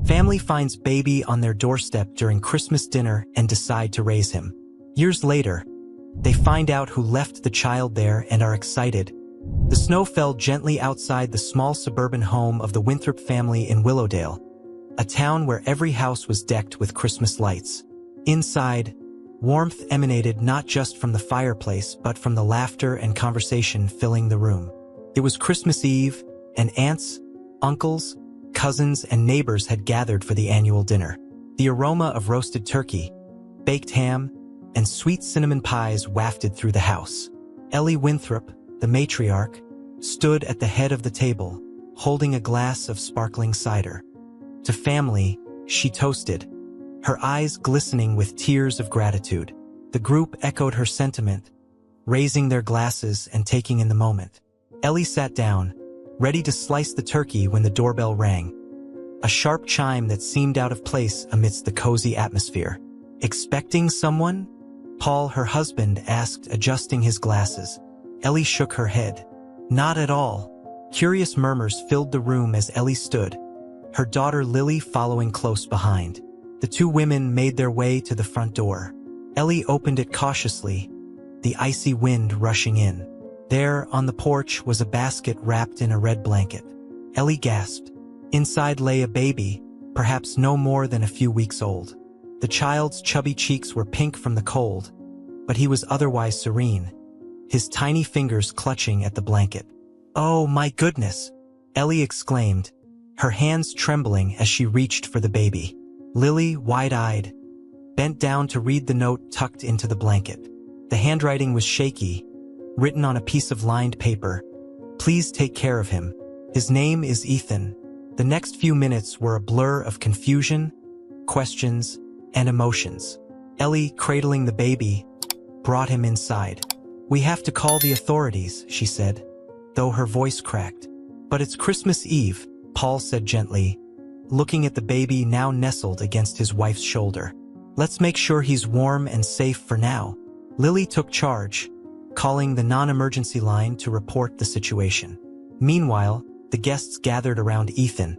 Family finds baby on their doorstep during Christmas dinner and decide to raise him. Years later, they find out who left the child there and are excited. The snow fell gently outside the small suburban home of the Winthrop family in Willowdale, a town where every house was decked with Christmas lights. Inside, warmth emanated not just from the fireplace but from the laughter and conversation filling the room. It was Christmas Eve, and aunts, uncles, cousins, and neighbors had gathered for the annual dinner. The aroma of roasted turkey, baked ham, and sweet cinnamon pies wafted through the house. Ellie Winthrop, the matriarch, stood at the head of the table, holding a glass of sparkling cider. To family, she toasted, her eyes glistening with tears of gratitude. The group echoed her sentiment, raising their glasses and taking in the moment. Ellie sat down, ready to slice the turkey when the doorbell rang, a sharp chime that seemed out of place amidst the cozy atmosphere. "Expecting someone?" Paul, her husband, asked, adjusting his glasses. Ellie shook her head. "Not at all." Curious murmurs filled the room as Ellie stood, her daughter Lily following close behind. The two women made their way to the front door. Ellie opened it cautiously, the icy wind rushing in. There, on the porch, was a basket wrapped in a red blanket. Ellie gasped. Inside lay a baby, perhaps no more than a few weeks old. The child's chubby cheeks were pink from the cold, but he was otherwise serene, his tiny fingers clutching at the blanket. "Oh my goodness!" Ellie exclaimed, her hands trembling as she reached for the baby. Lily, wide-eyed, bent down to read the note tucked into the blanket. The handwriting was shaky, written on a piece of lined paper. "Please take care of him. His name is Ethan." The next few minutes were a blur of confusion, questions, and emotions. Ellie, cradling the baby, brought him inside. "We have to call the authorities," she said, though her voice cracked. "But it's Christmas Eve," Paul said gently, looking at the baby now nestled against his wife's shoulder. "Let's make sure he's warm and safe for now." Lily took charge, calling the non-emergency line to report the situation. Meanwhile, the guests gathered around Ethan,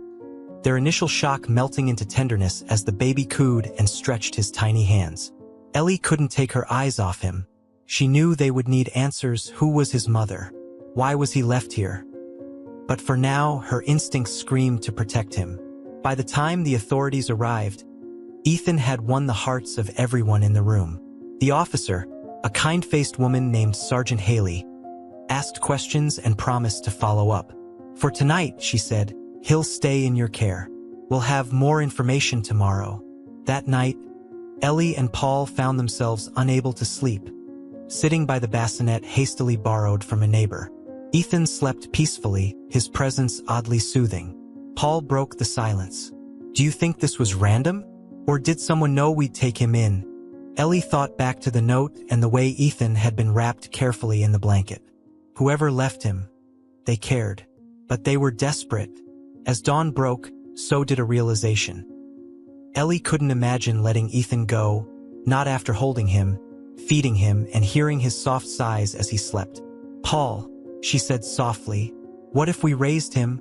their initial shock melting into tenderness as the baby cooed and stretched his tiny hands. Ellie couldn't take her eyes off him. She knew they would need answers. Who was his mother? Why was he left here? But for now, her instincts screamed to protect him. By the time the authorities arrived, Ethan had won the hearts of everyone in the room. The officer, a kind-faced woman named Sergeant Haley, asked questions and promised to follow up. "For tonight," she said, "he'll stay in your care. We'll have more information tomorrow." That night, Ellie and Paul found themselves unable to sleep, sitting by the bassinet hastily borrowed from a neighbor. Ethan slept peacefully, his presence oddly soothing. Paul broke the silence. "Do you think this was random? Or did someone know we'd take him in?" Ellie thought back to the note and the way Ethan had been wrapped carefully in the blanket. Whoever left him, they cared. But they were desperate. As dawn broke, so did a realization. Ellie couldn't imagine letting Ethan go, not after holding him, feeding him, and hearing his soft sighs as he slept. "Paul," she said softly, "what if we raised him?"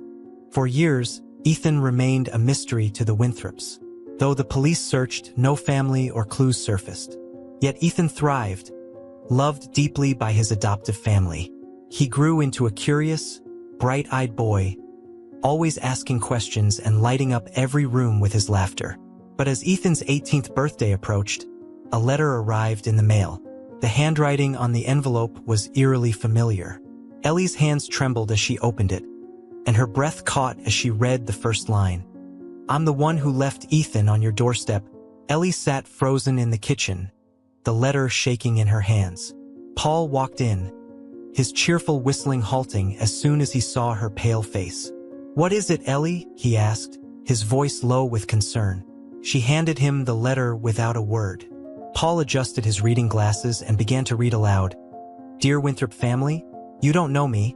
For years, Ethan remained a mystery to the Winthrops. Though the police searched, no family or clues surfaced. Yet Ethan thrived, loved deeply by his adoptive family. He grew into a curious, bright-eyed boy, always asking questions and lighting up every room with his laughter. But as Ethan's 18th birthday approached, a letter arrived in the mail. The handwriting on the envelope was eerily familiar. Ellie's hands trembled as she opened it, and her breath caught as she read the first line. "I'm the one who left Ethan on your doorstep." Ellie sat frozen in the kitchen, the letter shaking in her hands. Paul walked in, his cheerful whistling halting as soon as he saw her pale face. "What is it, Ellie?" he asked, his voice low with concern. She handed him the letter without a word. Paul adjusted his reading glasses and began to read aloud. "Dear Winthrop family, you don't know me,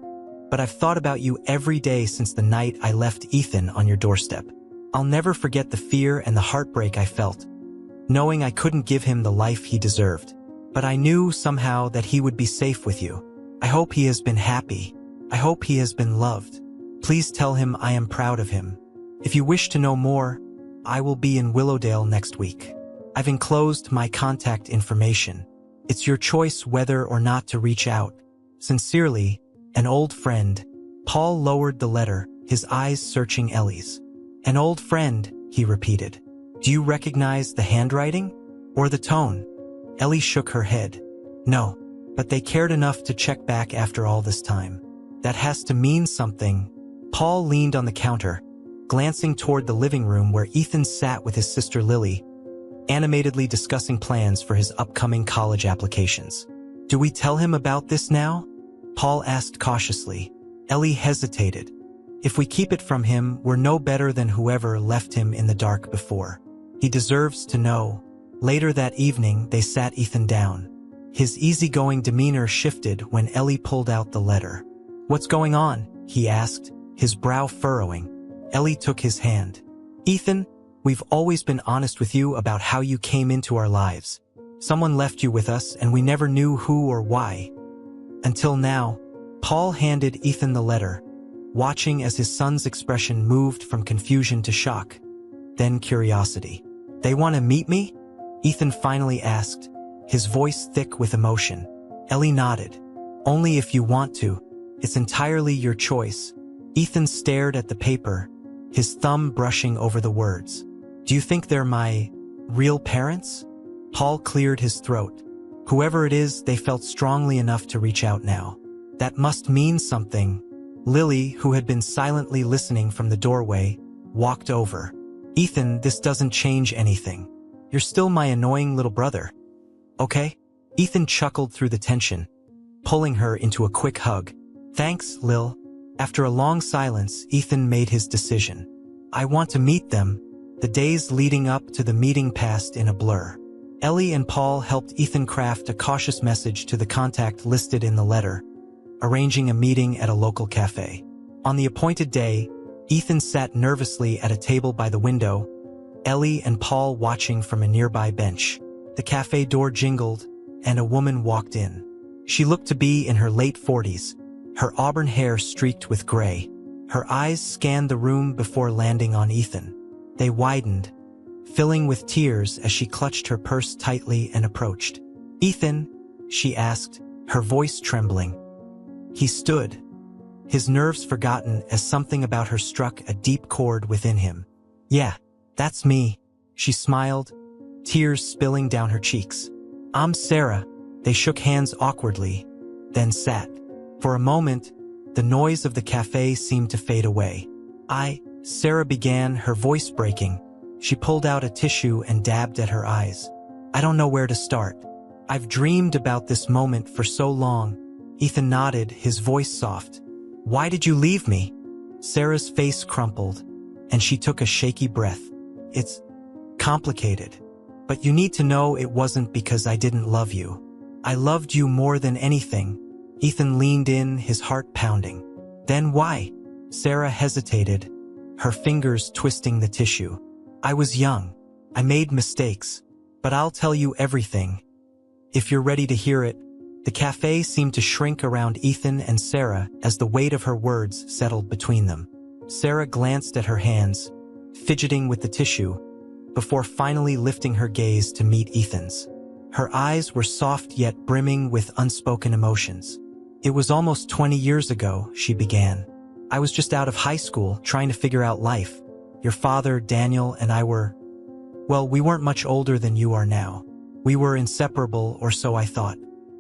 but I've thought about you every day since the night I left Ethan on your doorstep. I'll never forget the fear and the heartbreak I felt, knowing I couldn't give him the life he deserved. But I knew somehow that he would be safe with you. I hope he has been happy. I hope he has been loved. Please tell him I am proud of him. If you wish to know more, I will be in Willowdale next week. I've enclosed my contact information. It's your choice whether or not to reach out. Sincerely, an old friend. Paul lowered the letter, his eyes searching Ellie's. An old friend, he repeated. Do you recognize the handwriting? Or the tone? Ellie shook her head. No, but they cared enough to check back after all this time. That has to mean something. Paul leaned on the counter, glancing toward the living room where Ethan sat with his sister Lily, animatedly discussing plans for his upcoming college applications. Do we tell him about this now? Paul asked cautiously. Ellie hesitated. If we keep it from him, we're no better than whoever left him in the dark before. He deserves to know. Later that evening, they sat Ethan down. His easygoing demeanor shifted when Ellie pulled out the letter. What's going on? He asked, his brow furrowing. Ellie took his hand. Ethan, we've always been honest with you about how you came into our lives. Someone left you with us and we never knew who or why. Until now. Paul handed Ethan the letter, watching as his son's expression moved from confusion to shock, then curiosity. They want to meet me? Ethan finally asked, his voice thick with emotion. Ellie nodded. Only if you want to. It's entirely your choice. Ethan stared at the paper, his thumb brushing over the words. Do you think they're my real parents? Paul cleared his throat. Whoever it is, they felt strongly enough to reach out now. That must mean something. Lily, who had been silently listening from the doorway, walked over. Ethan, this doesn't change anything. You're still my annoying little brother. Okay? Ethan chuckled through the tension, pulling her into a quick hug. Thanks, Lil. After a long silence, Ethan made his decision. I want to meet them. The days leading up to the meeting passed in a blur. Ellie and Paul helped Ethan craft a cautious message to the contact listed in the letter, arranging a meeting at a local cafe. On the appointed day, Ethan sat nervously at a table by the window, Ellie and Paul watching from a nearby bench. The cafe door jingled, and a woman walked in. She looked to be in her late 40s, her auburn hair streaked with gray. Her eyes scanned the room before landing on Ethan. They widened, filling with tears as she clutched her purse tightly and approached. Ethan, she asked, her voice trembling. He stood, his nerves forgotten as something about her struck a deep chord within him. Yeah, that's me, she smiled, tears spilling down her cheeks. I'm Sarah. They shook hands awkwardly, then sat. For a moment, the noise of the cafe seemed to fade away. Sarah began, her voice breaking. She pulled out a tissue and dabbed at her eyes. I don't know where to start. I've dreamed about this moment for so long. Ethan nodded, his voice soft. Why did you leave me? Sarah's face crumpled, and she took a shaky breath. It's complicated, but you need to know it wasn't because I didn't love you. I loved you more than anything. Ethan leaned in, his heart pounding. Then why? Sarah hesitated, her fingers twisting the tissue. I was young. I made mistakes, but I'll tell you everything. If you're ready to hear it. The cafe seemed to shrink around Ethan and Sarah as the weight of her words settled between them. Sarah glanced at her hands, fidgeting with the tissue, before finally lifting her gaze to meet Ethan's. Her eyes were soft yet brimming with unspoken emotions. It was almost 20 years ago, she began. I was just out of high school, trying to figure out life. Your father, Daniel, and I were... Well, we weren't much older than you are now. We were inseparable, or so I thought.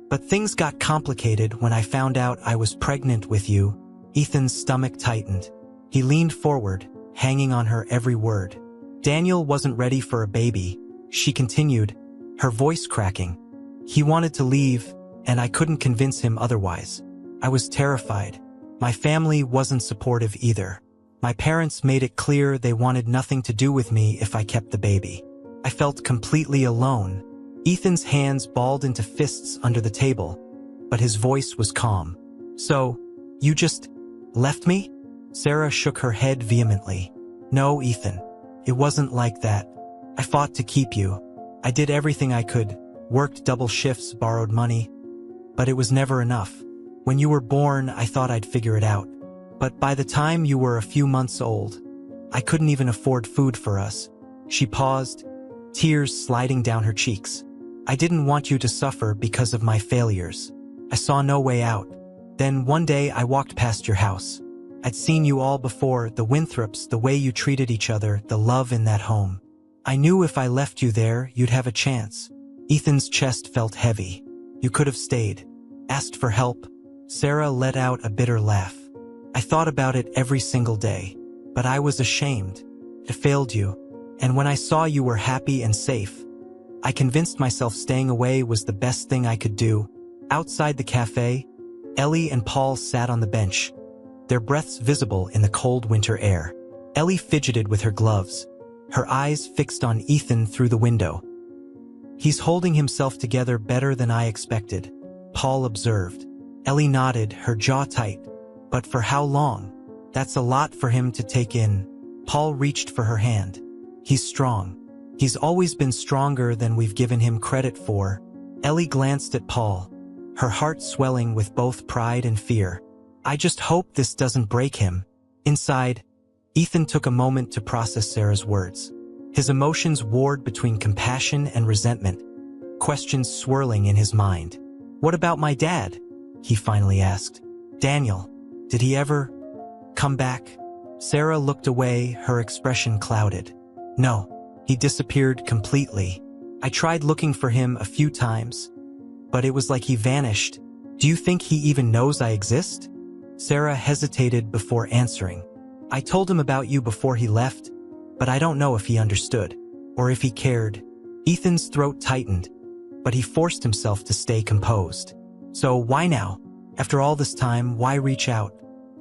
But things got complicated when I found out I was pregnant with you. Ethan's stomach tightened. He leaned forward, hanging on her every word. Daniel wasn't ready for a baby, she continued, her voice cracking. He wanted to leave, and I couldn't convince him otherwise. I was terrified. My family wasn't supportive either. My parents made it clear they wanted nothing to do with me if I kept the baby. I felt completely alone. Ethan's hands balled into fists under the table, but his voice was calm. So, you just left me? Sarah shook her head vehemently. No, Ethan. It wasn't like that. I fought to keep you. I did everything I could, worked double shifts, borrowed money, but it was never enough. When you were born, I thought I'd figure it out. But by the time you were a few months old, I couldn't even afford food for us. She paused, tears sliding down her cheeks. I didn't want you to suffer because of my failures. I saw no way out. Then one day I walked past your house. I'd seen you all before, the Winthrops, the way you treated each other, the love in that home. I knew if I left you there, you'd have a chance. Ethan's chest felt heavy. You could have stayed. Asked for help. Sarah let out a bitter laugh. I thought about it every single day. But I was ashamed. I failed you. And when I saw you were happy and safe, I convinced myself staying away was the best thing I could do. Outside the cafe, Ellie and Paul sat on the bench, their breaths visible in the cold winter air. Ellie fidgeted with her gloves, her eyes fixed on Ethan through the window. He's holding himself together better than I expected, Paul observed. Ellie nodded, her jaw tight. But for how long? That's a lot for him to take in. Paul reached for her hand. He's strong. He's always been stronger than we've given him credit for. Ellie glanced at Paul, her heart swelling with both pride and fear. I just hope this doesn't break him. Inside, Ethan took a moment to process Sarah's words. His emotions warred between compassion and resentment, questions swirling in his mind. What about my dad? He finally asked. Daniel, did he ever come back? Sarah looked away, her expression clouded. No, he disappeared completely. I tried looking for him a few times, but it was like he vanished. Do you think he even knows I exist? Sarah hesitated before answering. I told him about you before he left, but I don't know if he understood, or if he cared. Ethan's throat tightened, but he forced himself to stay composed. So why now? After all this time, why reach out?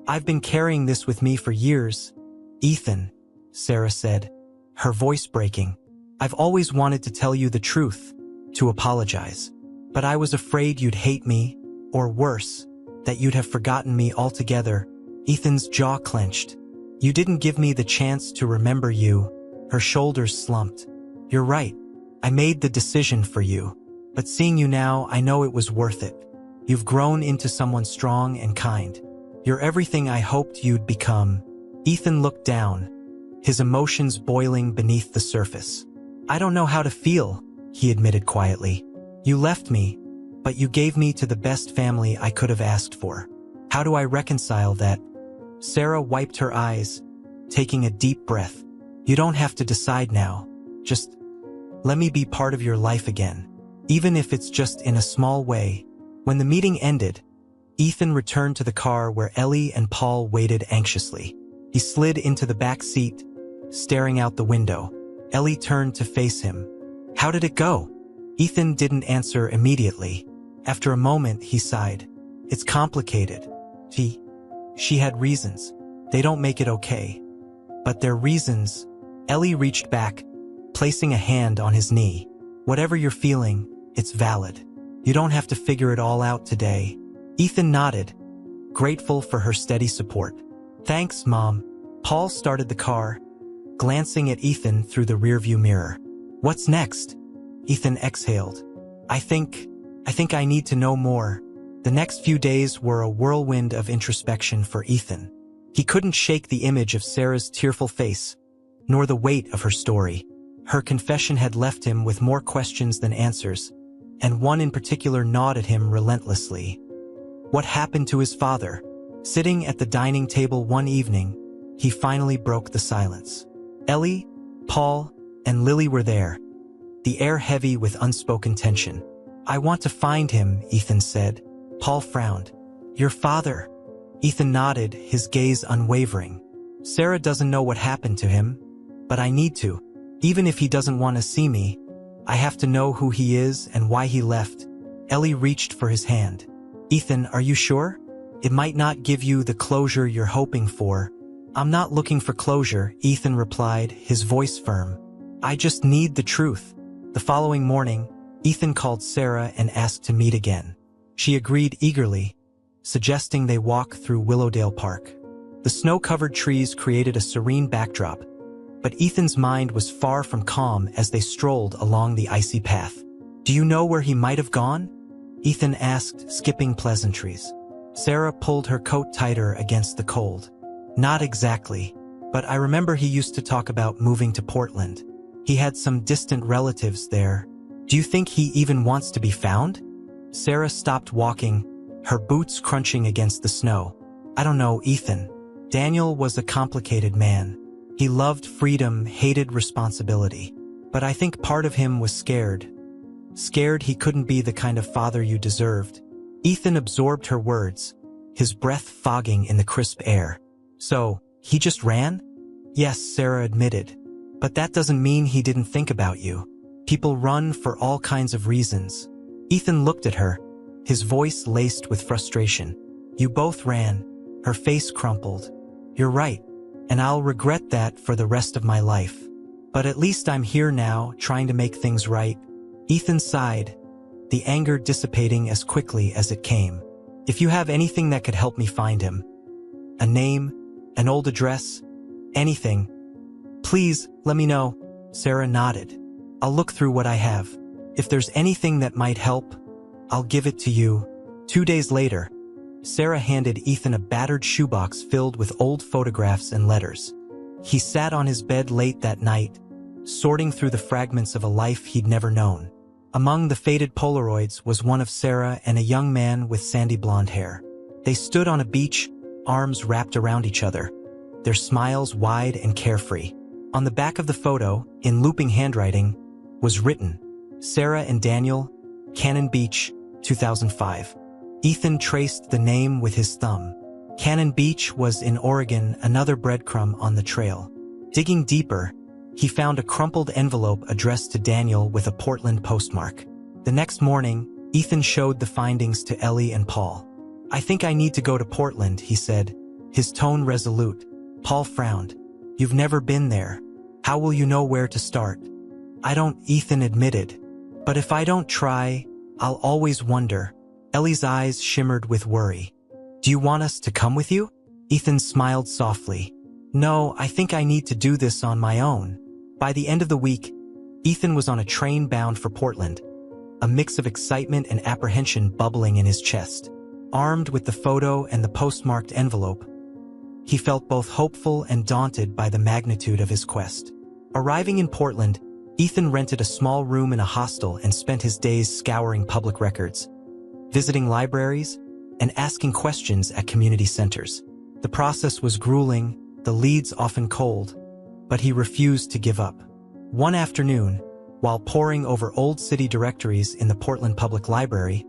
I've been carrying this with me for years. Ethan, Sarah said, her voice breaking. I've always wanted to tell you the truth, to apologize. But I was afraid you'd hate me, or worse, that you'd have forgotten me altogether. Ethan's jaw clenched. You didn't give me the chance to remember you. Her shoulders slumped. You're right. I made the decision for you. But seeing you now, I know it was worth it. You've grown into someone strong and kind. You're everything I hoped you'd become. Ethan looked down, his emotions boiling beneath the surface. I don't know how to feel, he admitted quietly. You left me, but you gave me to the best family I could have asked for. How do I reconcile that? Sarah wiped her eyes, taking a deep breath. You don't have to decide now. Just let me be part of your life again, even if it's just in a small way. When the meeting ended, Ethan returned to the car where Ellie and Paul waited anxiously. He slid into the back seat, staring out the window. Ellie turned to face him. How did it go? Ethan didn't answer immediately. After a moment, he sighed. It's complicated. She had reasons. They don't make it okay. But they're reasons. Ellie reached back, placing a hand on his knee. Whatever you're feeling, it's valid. You don't have to figure it all out today. Ethan nodded, grateful for her steady support. Thanks, Mom. Paul started the car, glancing at Ethan through the rearview mirror. What's next? Ethan exhaled. I think I need to know more. The next few days were a whirlwind of introspection for Ethan. He couldn't shake the image of Sarah's tearful face, nor the weight of her story. Her confession had left him with more questions than answers, and one in particular gnawed at him relentlessly. What happened to his father? Sitting at the dining table one evening, he finally broke the silence. Ellie, Paul, and Lily were there, the air heavy with unspoken tension. I want to find him, Ethan said. Paul frowned. Your father? Ethan nodded, his gaze unwavering. Sarah doesn't know what happened to him, but I need to. Even if he doesn't want to see me, I have to know who he is and why he left. Ellie reached for his hand. Ethan, are you sure? It might not give you the closure you're hoping for. I'm not looking for closure, Ethan replied, his voice firm. I just need the truth. The following morning, Ethan called Sarah and asked to meet again. She agreed eagerly, suggesting they walk through Willowdale Park. The snow-covered trees created a serene backdrop, but Ethan's mind was far from calm as they strolled along the icy path. Do you know where he might have gone? Ethan asked, skipping pleasantries. Sarah pulled her coat tighter against the cold. Not exactly, but I remember he used to talk about moving to Portland. He had some distant relatives there. Do you think he even wants to be found? Sarah stopped walking, her boots crunching against the snow. I don't know, Ethan. Daniel was a complicated man. He loved freedom, hated responsibility. But I think part of him was scared. Scared he couldn't be the kind of father you deserved. Ethan absorbed her words, his breath fogging in the crisp air. So, he just ran? Yes, Sarah admitted. But that doesn't mean he didn't think about you. People run for all kinds of reasons. Ethan looked at her, his voice laced with frustration. You both ran. Her face crumpled. You're right, and I'll regret that for the rest of my life. But at least I'm here now, trying to make things right. Ethan sighed, the anger dissipating as quickly as it came. If you have anything that could help me find him, a name, an old address, anything, please let me know. Sarah nodded. I'll look through what I have. If there's anything that might help, I'll give it to you. 2 days later, Sarah handed Ethan a battered shoebox filled with old photographs and letters. He sat on his bed late that night, sorting through the fragments of a life he'd never known. Among the faded Polaroids was one of Sarah and a young man with sandy blonde hair. They stood on a beach, arms wrapped around each other, their smiles wide and carefree. On the back of the photo, in looping handwriting, was written, Sarah and Daniel, Cannon Beach, 2005. Ethan traced the name with his thumb. Cannon Beach was in Oregon, another breadcrumb on the trail. Digging deeper, he found a crumpled envelope addressed to Daniel with a Portland postmark. The next morning, Ethan showed the findings to Ellie and Paul. I think I need to go to Portland, he said, his tone resolute. Paul frowned. You've never been there. How will you know where to start? I don't, Ethan admitted. But if I don't try, I'll always wonder. Ellie's eyes shimmered with worry. Do you want us to come with you? Ethan smiled softly. No, I think I need to do this on my own. By the end of the week, Ethan was on a train bound for Portland, a mix of excitement and apprehension bubbling in his chest. Armed with the photo and the postmarked envelope, he felt both hopeful and daunted by the magnitude of his quest. Arriving in Portland, Ethan rented a small room in a hostel and spent his days scouring public records, visiting libraries, and asking questions at community centers. The process was grueling, the leads often cold, but he refused to give up. One afternoon, while poring over old city directories in the Portland Public Library,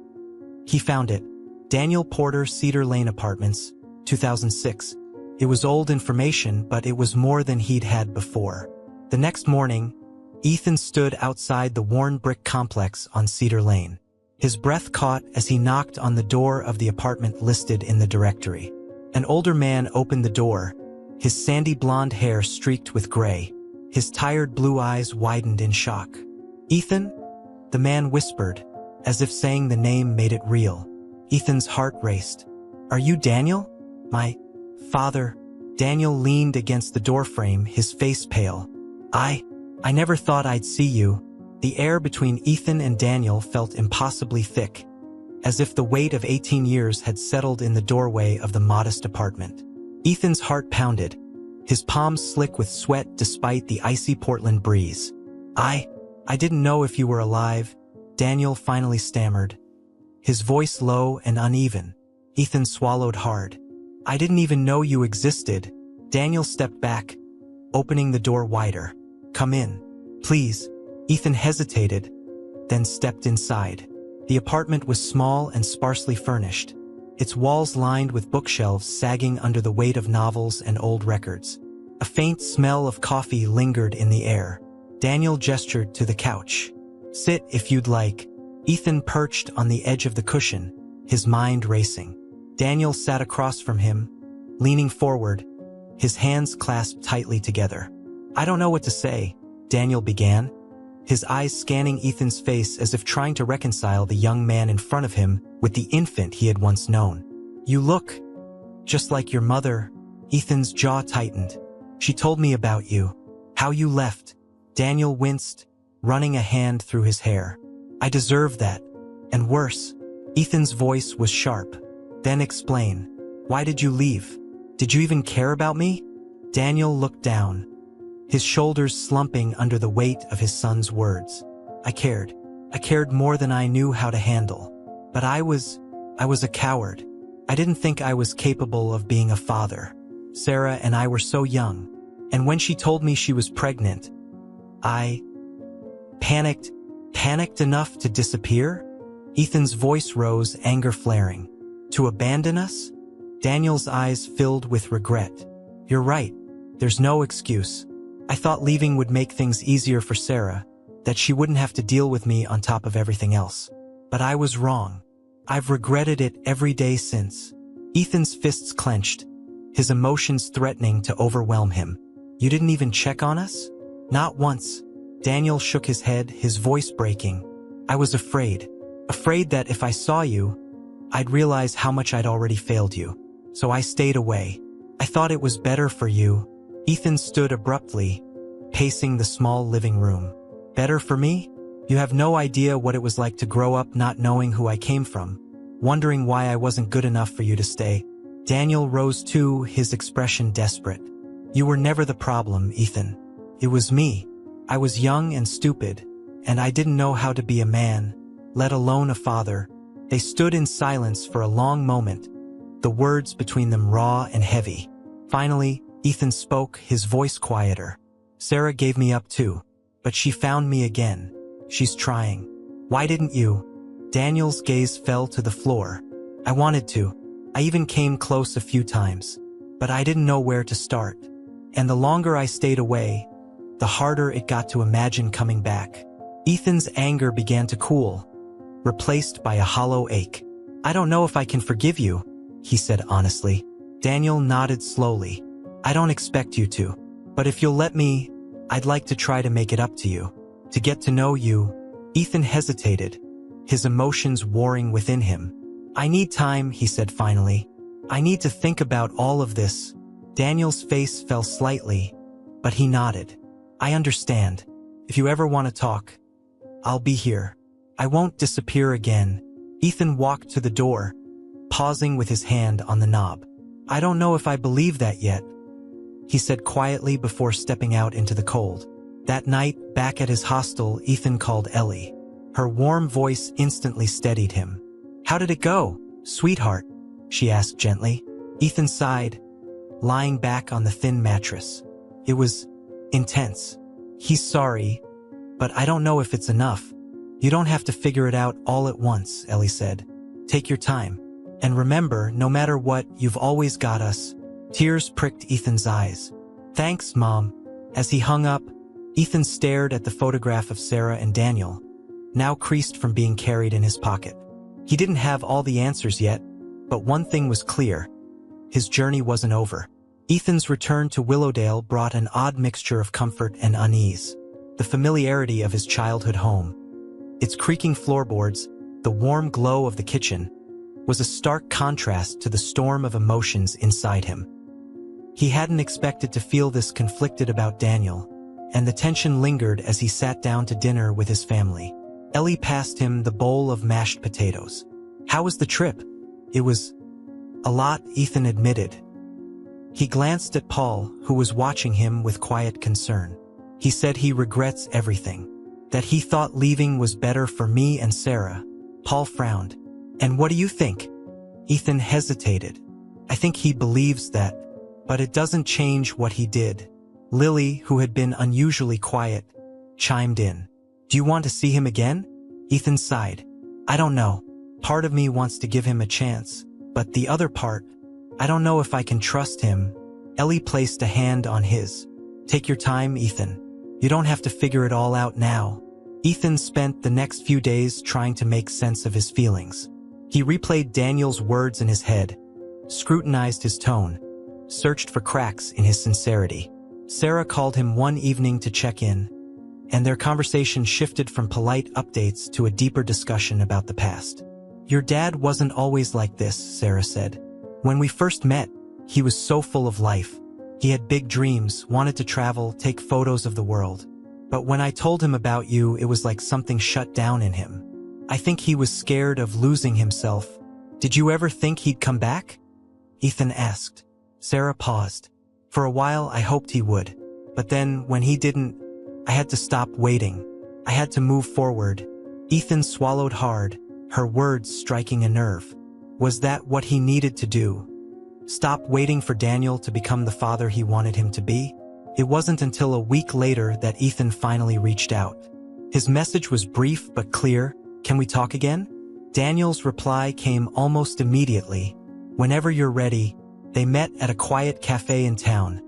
he found it. Daniel Porter, Cedar Lane Apartments, 2006. It was old information, but it was more than he'd had before. The next morning, Ethan stood outside the worn brick complex on Cedar Lane. His breath caught as he knocked on the door of the apartment listed in the directory. An older man opened the door, his sandy blonde hair streaked with gray. His tired blue eyes widened in shock. Ethan? The man whispered, as if saying the name made it real. Ethan's heart raced. Are you Daniel? My father. Daniel leaned against the doorframe, his face pale. I never thought I'd see you. The air between Ethan and Daniel felt impossibly thick, as if the weight of 18 years had settled in the doorway of the modest apartment. Ethan's heart pounded, his palms slick with sweat despite the icy Portland breeze. I didn't know if you were alive, Daniel finally stammered, his voice low and uneven. Ethan swallowed hard. I didn't even know you existed. Daniel stepped back, opening the door wider. Come in, please. Ethan hesitated, then stepped inside. The apartment was small and sparsely furnished, its walls lined with bookshelves sagging under the weight of novels and old records. A faint smell of coffee lingered in the air. Daniel gestured to the couch. Sit if you'd like. Ethan perched on the edge of the cushion, his mind racing. Daniel sat across from him, leaning forward, his hands clasped tightly together. I don't know what to say, Daniel began, his eyes scanning Ethan's face as if trying to reconcile the young man in front of him with the infant he had once known. You look just like your mother. Ethan's jaw tightened. She told me about you, how you left. Daniel winced, running a hand through his hair. I deserve that, and worse. Ethan's voice was sharp. Then explain. Why did you leave? Did you even care about me? Daniel looked down, his shoulders slumping under the weight of his son's words. I cared. I cared more than I knew how to handle. But I was a coward. I didn't think I was capable of being a father. Sarah and I were so young. And when she told me she was pregnant, I panicked enough to disappear? Ethan's voice rose, anger flaring. To abandon us? Daniel's eyes filled with regret. You're right. There's no excuse. I thought leaving would make things easier for Sarah, that she wouldn't have to deal with me on top of everything else. But I was wrong. I've regretted it every day since. Ethan's fists clenched, his emotions threatening to overwhelm him. You didn't even check on us? Not once. Daniel shook his head, his voice breaking. I was afraid that if I saw you, I'd realize how much I'd already failed you. So I stayed away. I thought it was better for you. Ethan stood abruptly, pacing the small living room. Better for me? You have no idea what it was like to grow up not knowing who I came from, wondering why I wasn't good enough for you to stay. Daniel rose too, his expression desperate. You were never the problem, Ethan. It was me. I was young and stupid, and I didn't know how to be a man, let alone a father. They stood in silence for a long moment, the words between them raw and heavy. Finally, Ethan spoke, his voice quieter. Sarah gave me up too, but she found me again. She's trying. Why didn't you? Daniel's gaze fell to the floor. I wanted to. I even came close a few times, but I didn't know where to start. And the longer I stayed away, the harder it got to imagine coming back. Ethan's anger began to cool, replaced by a hollow ache. I don't know if I can forgive you, he said honestly. Daniel nodded slowly. I don't expect you to, but if you'll let me, I'd like to try to make it up to you, to get to know you. Ethan hesitated, his emotions warring within him. I need time, he said finally. I need to think about all of this. Daniel's face fell slightly, but he nodded. I understand. If you ever want to talk, I'll be here. I won't disappear again. Ethan walked to the door, pausing with his hand on the knob. I don't know if I believe that yet, he said quietly before stepping out into the cold. That night, back at his hostel, Ethan called Ellie. Her warm voice instantly steadied him. How did it go, sweetheart? She asked gently. Ethan sighed, lying back on the thin mattress. It was intense. He's sorry, but I don't know if it's enough. You don't have to figure it out all at once, Ellie said. Take your time. And remember, no matter what, you've always got us. Tears pricked Ethan's eyes. Thanks, Mom. As he hung up, Ethan stared at the photograph of Sarah and Daniel, now creased from being carried in his pocket. He didn't have all the answers yet, but one thing was clear. His journey wasn't over. Ethan's return to Willowdale brought an odd mixture of comfort and unease. The familiarity of his childhood home, its creaking floorboards, the warm glow of the kitchen, was a stark contrast to the storm of emotions inside him. He hadn't expected to feel this conflicted about Daniel, and the tension lingered as he sat down to dinner with his family. Ellie passed him the bowl of mashed potatoes. How was the trip? It was a lot, Ethan admitted. He glanced at Paul, who was watching him with quiet concern. He said he regrets everything, that he thought leaving was better for me and Sarah. Paul frowned. And what do you think? Ethan hesitated. I think he believes that, but it doesn't change what he did. Lily, who had been unusually quiet, chimed in. Do you want to see him again? Ethan sighed. I don't know. Part of me wants to give him a chance, but the other part, I don't know if I can trust him. Ellie placed a hand on his. Take your time, Ethan. You don't have to figure it all out now. Ethan spent the next few days trying to make sense of his feelings. He replayed Daniel's words in his head, scrutinized his tone, searched for cracks in his sincerity. Sarah called him one evening to check in, and their conversation shifted from polite updates to a deeper discussion about the past. Your dad wasn't always like this, Sarah said. When we first met, he was so full of life. He had big dreams, wanted to travel, take photos of the world. But when I told him about you, it was like something shut down in him. I think he was scared of losing himself. Did you ever think he'd come back? Ethan asked. Sarah paused. For a while, I hoped he would. But then, when he didn't, I had to stop waiting. I had to move forward. Ethan swallowed hard, her words striking a nerve. Was that what he needed to do? Stop waiting for Daniel to become the father he wanted him to be? It wasn't until a week later that Ethan finally reached out. His message was brief but clear. Can we talk again? Daniel's reply came almost immediately. Whenever you're ready. They met at a quiet cafe in town,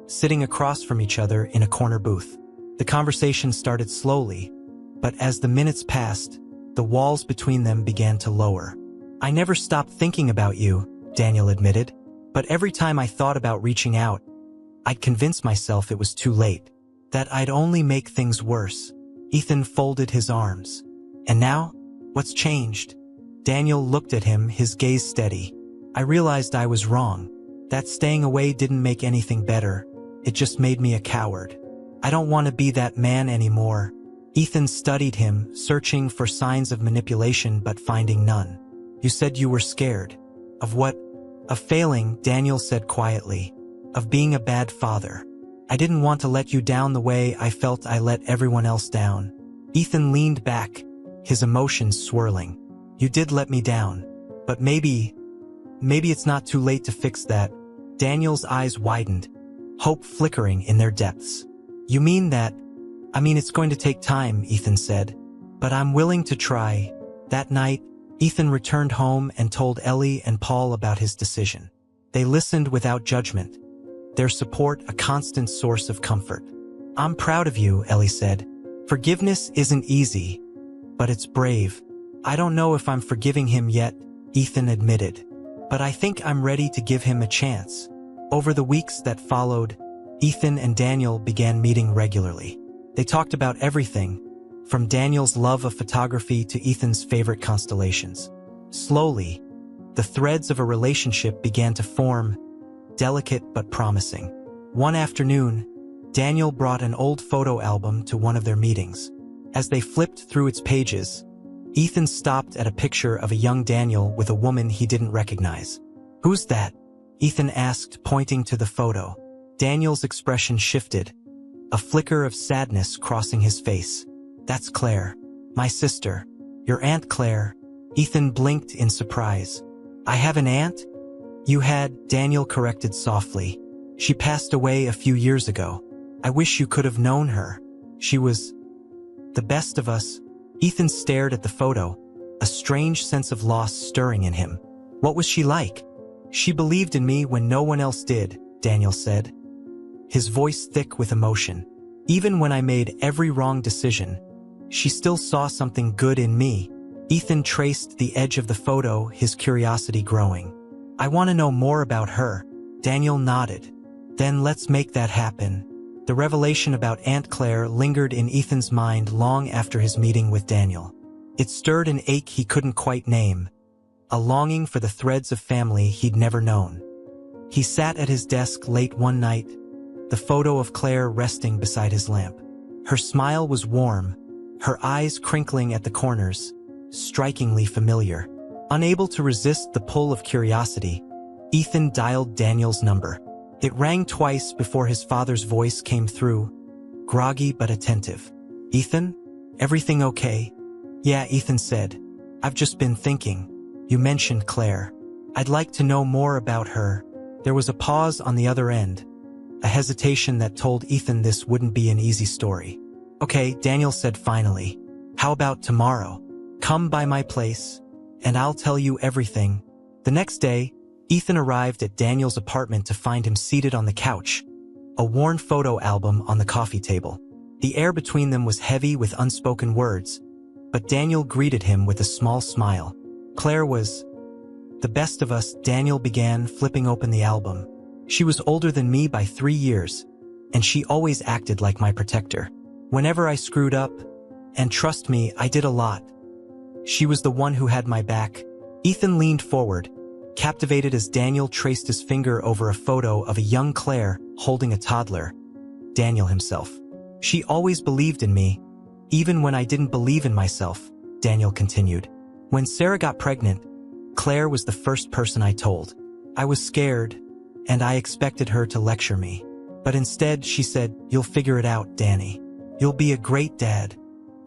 sitting across from each other in a corner booth. The conversation started slowly, but as the minutes passed, the walls between them began to lower. I never stopped thinking about you, Daniel admitted, but every time I thought about reaching out, I'd convince myself it was too late, that I'd only make things worse. Ethan folded his arms. And now? What's changed? Daniel looked at him, his gaze steady. I realized I was wrong. That staying away didn't make anything better. It just made me a coward. I don't want to be that man anymore. Ethan studied him, searching for signs of manipulation but finding none. You said you were scared. Of what? Of failing, Daniel said quietly. Of being a bad father. I didn't want to let you down the way I felt I let everyone else down. Ethan leaned back, his emotions swirling. You did let me down. But maybe it's not too late to fix that. Daniel's eyes widened, hope flickering in their depths. You mean that? I mean, it's going to take time, Ethan said. But I'm willing to try. That night, Ethan returned home and told Ellie and Paul about his decision. They listened without judgment, their support a constant source of comfort. I'm proud of you, Ellie said. Forgiveness isn't easy, but it's brave. I don't know if I'm forgiving him yet, Ethan admitted. But I think I'm ready to give him a chance. Over the weeks that followed, Ethan and Daniel began meeting regularly. They talked about everything, from Daniel's love of photography to Ethan's favorite constellations. Slowly, the threads of a relationship began to form, delicate but promising. One afternoon, Daniel brought an old photo album to one of their meetings. As they flipped through its pages, Ethan stopped at a picture of a young Daniel with a woman he didn't recognize. Who's that? Ethan asked, pointing to the photo. Daniel's expression shifted, a flicker of sadness crossing his face. That's Claire. My sister. Your Aunt Claire. Ethan blinked in surprise. I have an aunt? You had, Daniel corrected softly. She passed away a few years ago. I wish you could have known her. She was the best of us. Ethan stared at the photo, a strange sense of loss stirring in him. What was she like? She believed in me when no one else did, Daniel said, his voice thick with emotion. Even when I made every wrong decision, she still saw something good in me. Ethan traced the edge of the photo, his curiosity growing. I want to know more about her. Daniel nodded. Then let's make that happen. The revelation about Aunt Claire lingered in Ethan's mind long after his meeting with Daniel. It stirred an ache he couldn't quite name, a longing for the threads of family he'd never known. He sat at his desk late one night, the photo of Claire resting beside his lamp. Her smile was warm, her eyes crinkling at the corners, strikingly familiar. Unable to resist the pull of curiosity, Ethan dialed Daniel's number. It rang twice before his father's voice came through, groggy but attentive. Ethan? Everything okay? Yeah, Ethan said. I've just been thinking. You mentioned Claire. I'd like to know more about her. There was a pause on the other end, a hesitation that told Ethan this wouldn't be an easy story. Okay, Daniel said finally. How about tomorrow? Come by my place, and I'll tell you everything. The next day, Ethan arrived at Daniel's apartment to find him seated on the couch, a worn photo album on the coffee table. The air between them was heavy with unspoken words, but Daniel greeted him with a small smile. Claire was the best of us, Daniel began, flipping open the album. She was older than me by 3 years, and she always acted like my protector. Whenever I screwed up, and trust me, I did a lot, she was the one who had my back. Ethan leaned forward, captivated as Daniel traced his finger over a photo of a young Claire holding a toddler, Daniel himself. She always believed in me, even when I didn't believe in myself, Daniel continued. When Sarah got pregnant, Claire was the first person I told. I was scared, and I expected her to lecture me. But instead, she said, "You'll figure it out, Danny. You'll be a great dad."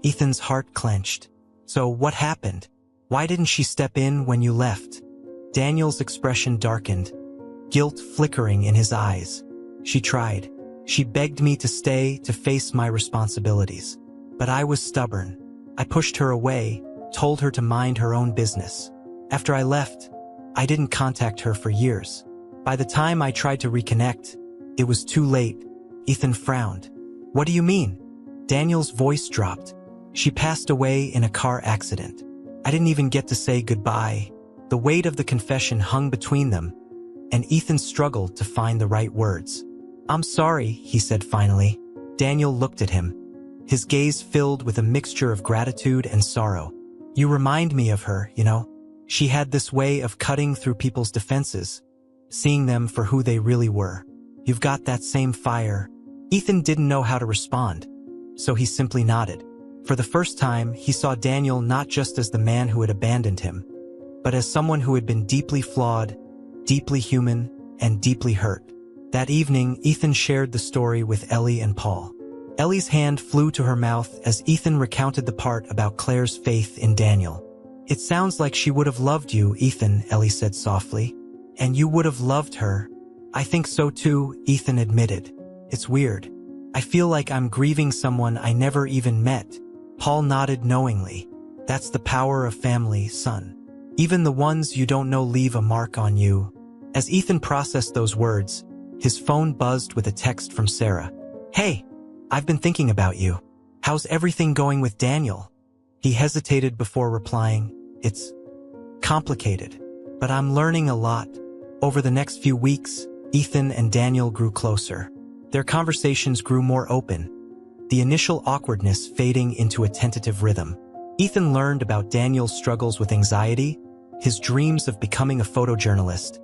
Ethan's heart clenched. "So what happened? Why didn't she step in when you left?" Daniel's expression darkened, guilt flickering in his eyes. "She tried. She begged me to stay, to face my responsibilities. But I was stubborn. I pushed her away, told her to mind her own business. After I left, I didn't contact her for years. By the time I tried to reconnect, it was too late." Ethan frowned. "What do you mean?" Daniel's voice dropped. "She passed away in a car accident. I didn't even get to say goodbye." The weight of the confession hung between them, and Ethan struggled to find the right words. "I'm sorry," he said finally. Daniel looked at him, his gaze filled with a mixture of gratitude and sorrow. "You remind me of her, you know. She had this way of cutting through people's defenses, seeing them for who they really were. You've got that same fire." Ethan didn't know how to respond, so he simply nodded. For the first time, he saw Daniel not just as the man who had abandoned him, but as someone who had been deeply flawed, deeply human, and deeply hurt. That evening, Ethan shared the story with Ellie and Paul. Ellie's hand flew to her mouth as Ethan recounted the part about Claire's faith in Daniel. "It sounds like she would have loved you, Ethan," Ellie said softly. "And you would have loved her." "I think so too," Ethan admitted. "It's weird. I feel like I'm grieving someone I never even met." Paul nodded knowingly. "That's the power of family, son. Even the ones you don't know leave a mark on you." As Ethan processed those words, his phone buzzed with a text from Sarah. "Hey, I've been thinking about you. How's everything going with Daniel?" He hesitated before replying, "It's complicated, but I'm learning a lot." Over the next few weeks, Ethan and Daniel grew closer. Their conversations grew more open, the initial awkwardness fading into a tentative rhythm. Ethan learned about Daniel's struggles with anxiety, his dreams of becoming a photojournalist,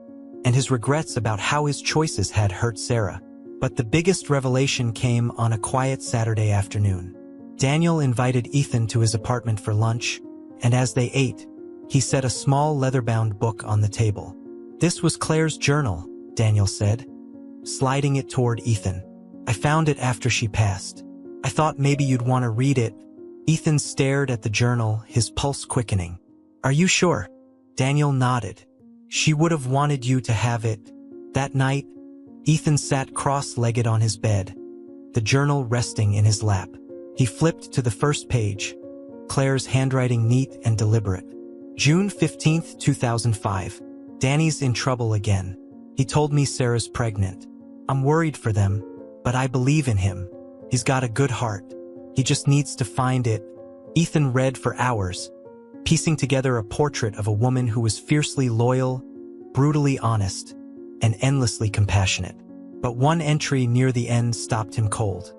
and his regrets about how his choices had hurt Sarah. But the biggest revelation came on a quiet Saturday afternoon. Daniel invited Ethan to his apartment for lunch, and as they ate, he set a small leather-bound book on the table. "This was Claire's journal," Daniel said, sliding it toward Ethan. "I found it after she passed. I thought maybe you'd want to read it." Ethan stared at the journal, his pulse quickening. "Are you sure?" Daniel nodded. "She would have wanted you to have it." That night, Ethan sat cross-legged on his bed, the journal resting in his lap. He flipped to the first page, Claire's handwriting neat and deliberate. June 15th, 2005. "Danny's in trouble again. He told me Sarah's pregnant. I'm worried for them, but I believe in him. He's got a good heart. He just needs to find it." Ethan read for hours, piecing together a portrait of a woman who was fiercely loyal, brutally honest, and endlessly compassionate. But one entry near the end stopped him cold.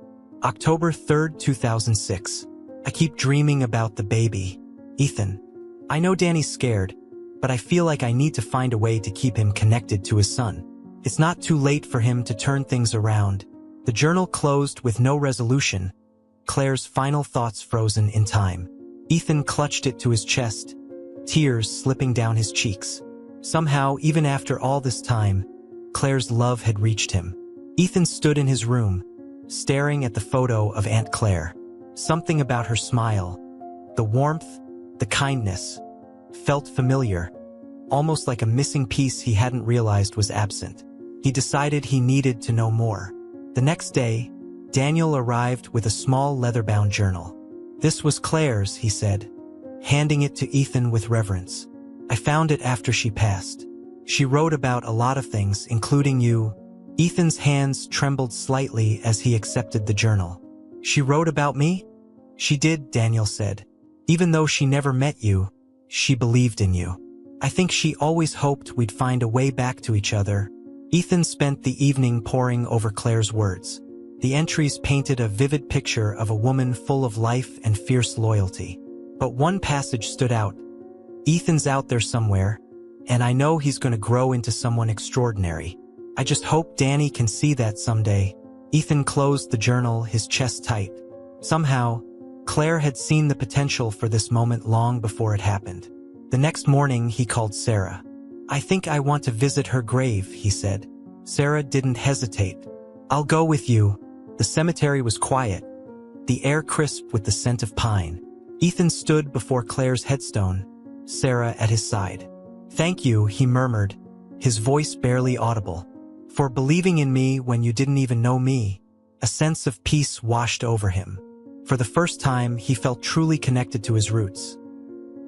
October 3rd, 2006. "I keep dreaming about the baby. Ethan, I know Danny's scared, but I feel like I need to find a way to keep him connected to his son. It's not too late for him to turn things around." The journal closed with no resolution, Claire's final thoughts frozen in time. Ethan clutched it to his chest, tears slipping down his cheeks. Somehow, even after all this time, Claire's love had reached him. Ethan stood in his room, staring at the photo of Aunt Claire. Something about her smile, the warmth, the kindness, felt familiar, almost like a missing piece he hadn't realized was absent. He decided he needed to know more. The next day, Daniel arrived with a small leather-bound journal. "This was Claire's," he said, handing it to Ethan with reverence. "I found it after she passed. She wrote about a lot of things, including you." Ethan's hands trembled slightly as he accepted the journal. "She wrote about me?" "She did," Daniel said. "Even though she never met you, she believed in you. I think she always hoped we'd find a way back to each other." Ethan spent the evening poring over Claire's words. The entries painted a vivid picture of a woman full of life and fierce loyalty. But one passage stood out. "Ethan's out there somewhere, and I know he's going to grow into someone extraordinary. I just hope Danny can see that someday." Ethan closed the journal, his chest tight. Somehow, Claire had seen the potential for this moment long before it happened. The next morning, he called Sarah. "I think I want to visit her grave," he said. Sarah didn't hesitate. I'll go with you. The cemetery was quiet, the air crisp with the scent of pine. Ethan stood before Claire's headstone, Sarah at his side. "Thank you," he murmured, his voice barely audible, "for believing in me when you didn't even know me." A sense of peace washed over him. For the first time, he felt truly connected to his roots.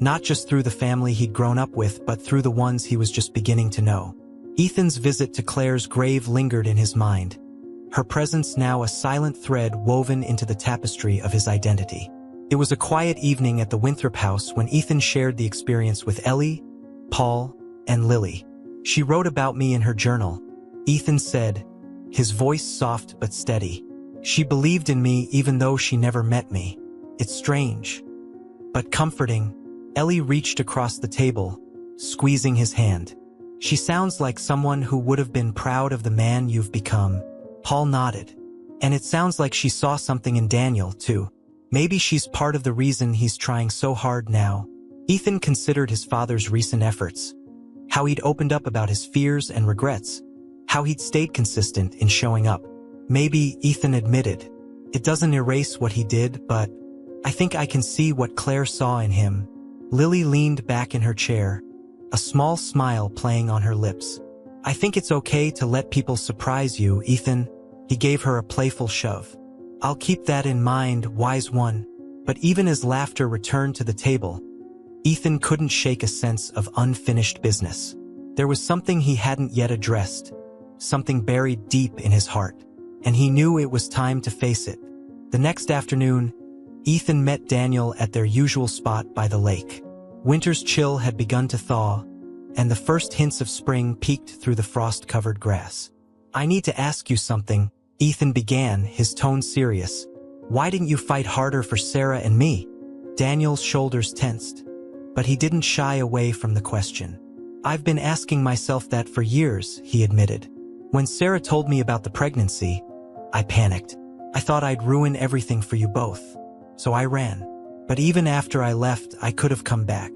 Not just through the family he'd grown up with, but through the ones he was just beginning to know. Ethan's visit to Claire's grave lingered in his mind, her presence now a silent thread woven into the tapestry of his identity. It was a quiet evening at the Winthrop house when Ethan shared the experience with Ellie, Paul, and Lily. "She wrote about me in her journal," Ethan said, his voice soft but steady. "She believed in me even though she never met me. It's strange, but comforting." Ellie reached across the table, squeezing his hand. "She sounds like someone who would have been proud of the man you've become." Paul nodded. "And it sounds like she saw something in Daniel, too. Maybe she's part of the reason he's trying so hard now." Ethan considered his father's recent efforts, how he'd opened up about his fears and regrets, how he'd stayed consistent in showing up. "Maybe," Ethan admitted, "it doesn't erase what he did, but I think I can see what Claire saw in him." Lily leaned back in her chair, a small smile playing on her lips. "I think it's okay to let people surprise you, Ethan." He gave her a playful shove. "I'll keep that in mind, wise one." But even as laughter returned to the table, Ethan couldn't shake a sense of unfinished business. There was something he hadn't yet addressed, something buried deep in his heart, and he knew it was time to face it. The next afternoon, Ethan met Daniel at their usual spot by the lake. Winter's chill had begun to thaw, and the first hints of spring peeked through the frost-covered grass. "I need to ask you something," Ethan began, his tone serious. "Why didn't you fight harder for Sarah and me?" Daniel's shoulders tensed, but he didn't shy away from the question. "I've been asking myself that for years," he admitted. "When Sarah told me about the pregnancy, I panicked. I thought I'd ruin everything for you both. So I ran. But even after I left, I could have come back.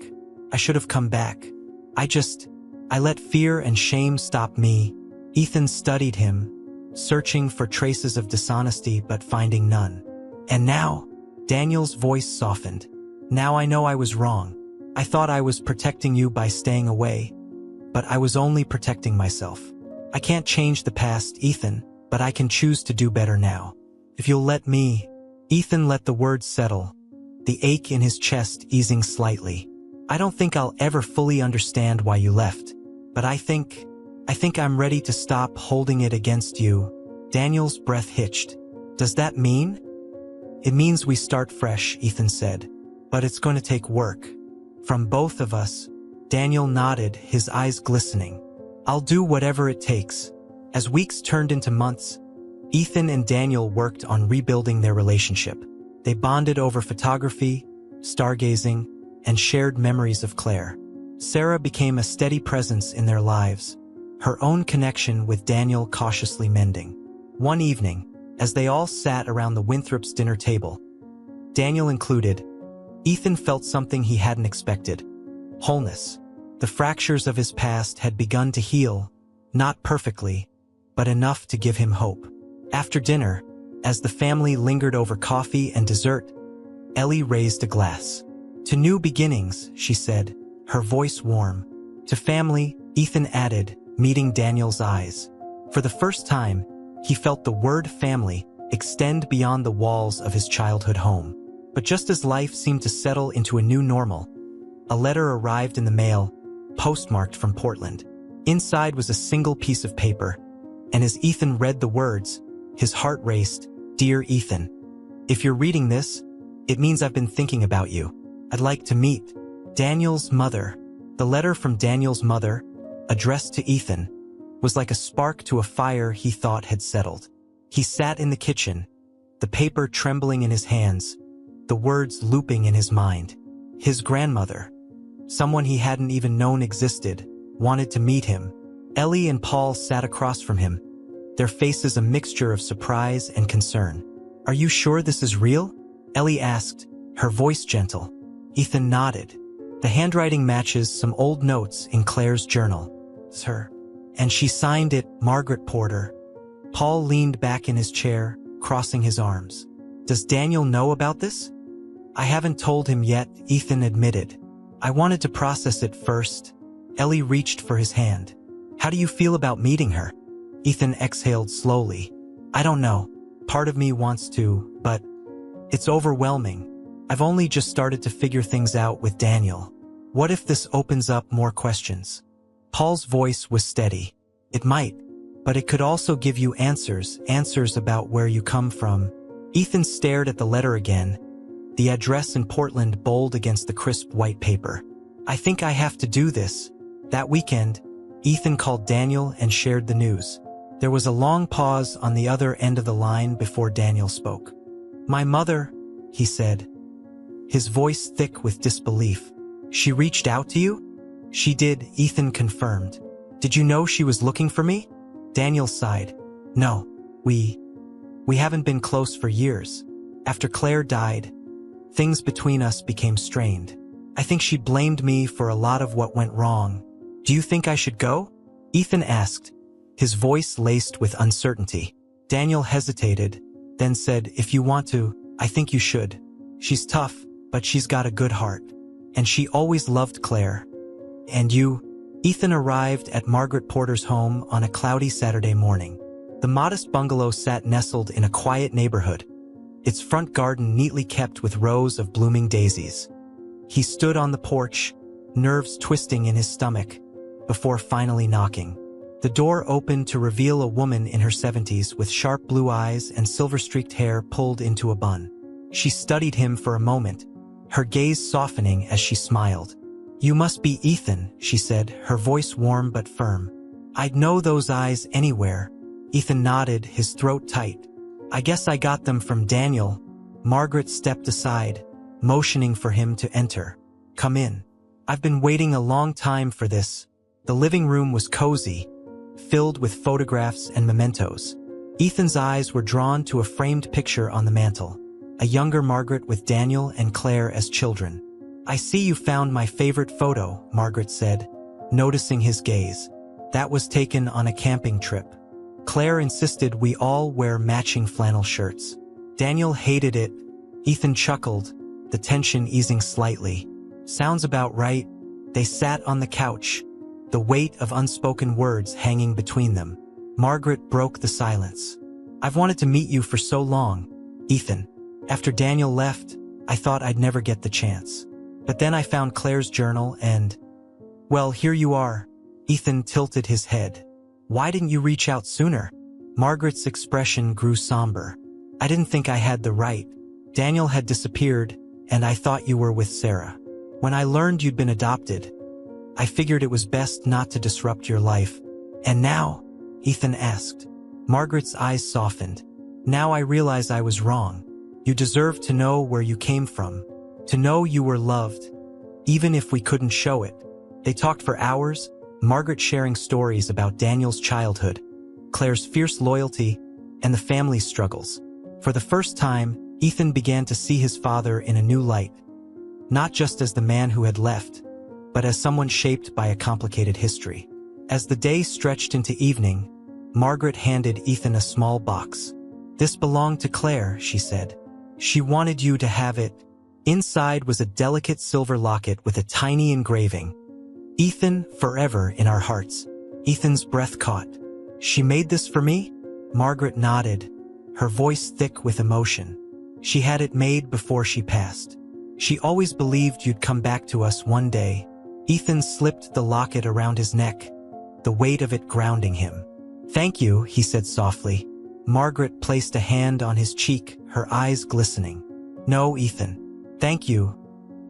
I should have come back. I let fear and shame stop me." Ethan studied him, searching for traces of dishonesty but finding none. "And now," Daniel's voice softened, "now I know I was wrong. I thought I was protecting you by staying away, but I was only protecting myself. I can't change the past, Ethan, but I can choose to do better now. If you'll let me." Ethan let the words settle, the ache in his chest easing slightly. "I don't think I'll ever fully understand why you left, but I think I'm ready to stop holding it against you." Daniel's breath hitched. "Does that mean?" "It means we start fresh," Ethan said. "But it's going to take work. From both of us." Daniel nodded, his eyes glistening. "I'll do whatever it takes." As weeks turned into months, Ethan and Daniel worked on rebuilding their relationship. They bonded over photography, stargazing, and shared memories of Claire. Sarah became a steady presence in their lives, her own connection with Daniel cautiously mending. One evening, as they all sat around the Winthrops' dinner table, Daniel included, Ethan felt something he hadn't expected: wholeness. The fractures of his past had begun to heal, not perfectly, but enough to give him hope. After dinner, as the family lingered over coffee and dessert, Ellie raised a glass. "To new beginnings," she said, her voice warm. "To family," Ethan added, meeting Daniel's eyes. For the first time, he felt the word family extend beyond the walls of his childhood home. But just as life seemed to settle into a new normal, a letter arrived in the mail, postmarked from Portland. Inside was a single piece of paper, and as Ethan read the words, his heart raced. "Dear Ethan, if you're reading this, it means I've been thinking about you. I'd like to meet Daniel's mother." The letter from Daniel's mother, addressed to Ethan, was like a spark to a fire he thought had settled. He sat in the kitchen, the paper trembling in his hands, the words looping in his mind. His grandmother, someone he hadn't even known existed, wanted to meet him. Ellie and Paul sat across from him, their faces a mixture of surprise and concern. "Are you sure this is real?" Ellie asked, her voice gentle. Ethan nodded. "The handwriting matches some old notes in Claire's journal. It's her. And she signed it Margaret Porter." Paul leaned back in his chair, crossing his arms. Does Daniel know about this? I haven't told him yet, Ethan admitted. I wanted to process it first. Ellie reached for his hand. How do you feel about meeting her? Ethan exhaled slowly. I don't know. Part of me wants to, but it's overwhelming. I've only just started to figure things out with Daniel. What if this opens up more questions? Paul's voice was steady. It might, but it could also give you answers about where you come from. Ethan stared at the letter again, the address in Portland bold against the crisp white paper. I think I have to do this. That weekend, Ethan called Daniel and shared the news. There was a long pause on the other end of the line before Daniel spoke. My mother, he said, his voice thick with disbelief. She reached out to you? She did, Ethan confirmed. Did you know she was looking for me? Daniel sighed. No, we haven't been close for years. After Claire died, things between us became strained. I think she blamed me for a lot of what went wrong. Do you think I should go? Ethan asked, his voice laced with uncertainty. Daniel hesitated, then said, if you want to, I think you should. She's tough, but she's got a good heart. And she always loved Claire. And you? Ethan arrived at Margaret Porter's home on a cloudy Saturday morning. The modest bungalow sat nestled in a quiet neighborhood, its front garden neatly kept with rows of blooming daisies. He stood on the porch, nerves twisting in his stomach, before finally knocking. The door opened to reveal a woman in her 70s with sharp blue eyes and silver-streaked hair pulled into a bun. She studied him for a moment, her gaze softening as she smiled. You must be Ethan, she said, her voice warm but firm. I'd know those eyes anywhere. Ethan nodded, his throat tight. I guess I got them from Daniel. Margaret stepped aside, motioning for him to enter. Come in. I've been waiting a long time for this. The living room was cozy, filled with photographs and mementos. Ethan's eyes were drawn to a framed picture on the mantel, a younger Margaret with Daniel and Claire as children. I see you found my favorite photo, Margaret said, noticing his gaze. That was taken on a camping trip. Claire insisted we all wear matching flannel shirts. Daniel hated it. Ethan chuckled, the tension easing slightly. Sounds about right. They sat on the couch, the weight of unspoken words hanging between them. Margaret broke the silence. I've wanted to meet you for so long, Ethan. After Daniel left, I thought I'd never get the chance. But then I found Claire's journal and, well, here you are. Ethan tilted his head. Why didn't you reach out sooner? Margaret's expression grew somber. I didn't think I had the right. Daniel had disappeared, and I thought you were with Sarah. When I learned you'd been adopted, I figured it was best not to disrupt your life. And now? Ethan asked. Margaret's eyes softened. Now I realize I was wrong. You deserve to know where you came from. To know you were loved, even if we couldn't show it. They talked for hours, Margaret sharing stories about Daniel's childhood, Claire's fierce loyalty, and the family's struggles. For the first time, Ethan began to see his father in a new light. Not just as the man who had left, but as someone shaped by a complicated history. As the day stretched into evening, Margaret handed Ethan a small box. This belonged to Claire, she said. She wanted you to have it. Inside was a delicate silver locket with a tiny engraving. Ethan, forever in our hearts. Ethan's breath caught. She made this for me? Margaret nodded, her voice thick with emotion. She had it made before she passed. She always believed you'd come back to us one day. Ethan slipped the locket around his neck, the weight of it grounding him. Thank you, he said softly. Margaret placed a hand on his cheek, her eyes glistening. No, Ethan. Thank you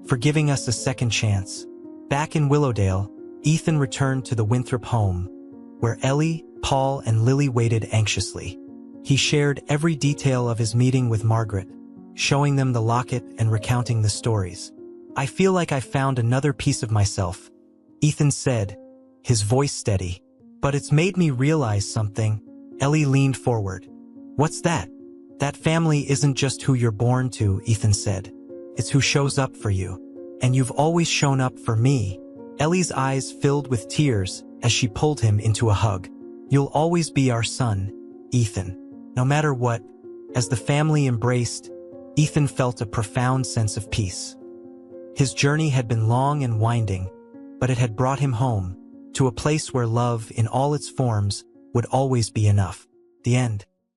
for giving us a second chance. Back in Willowdale, Ethan returned to the Winthrop home, where Ellie, Paul, and Lily waited anxiously. He shared every detail of his meeting with Margaret, showing them the locket and recounting the stories. I feel like I found another piece of myself, Ethan said, his voice steady. But it's made me realize something. Ellie leaned forward. What's that? That family isn't just who you're born to, Ethan said. It's who shows up for you. And you've always shown up for me. Ellie's eyes filled with tears as she pulled him into a hug. You'll always be our son, Ethan. No matter what, as the family embraced, Ethan felt a profound sense of peace. His journey had been long and winding, but it had brought him home, to a place where love, in all its forms, would always be enough. The end.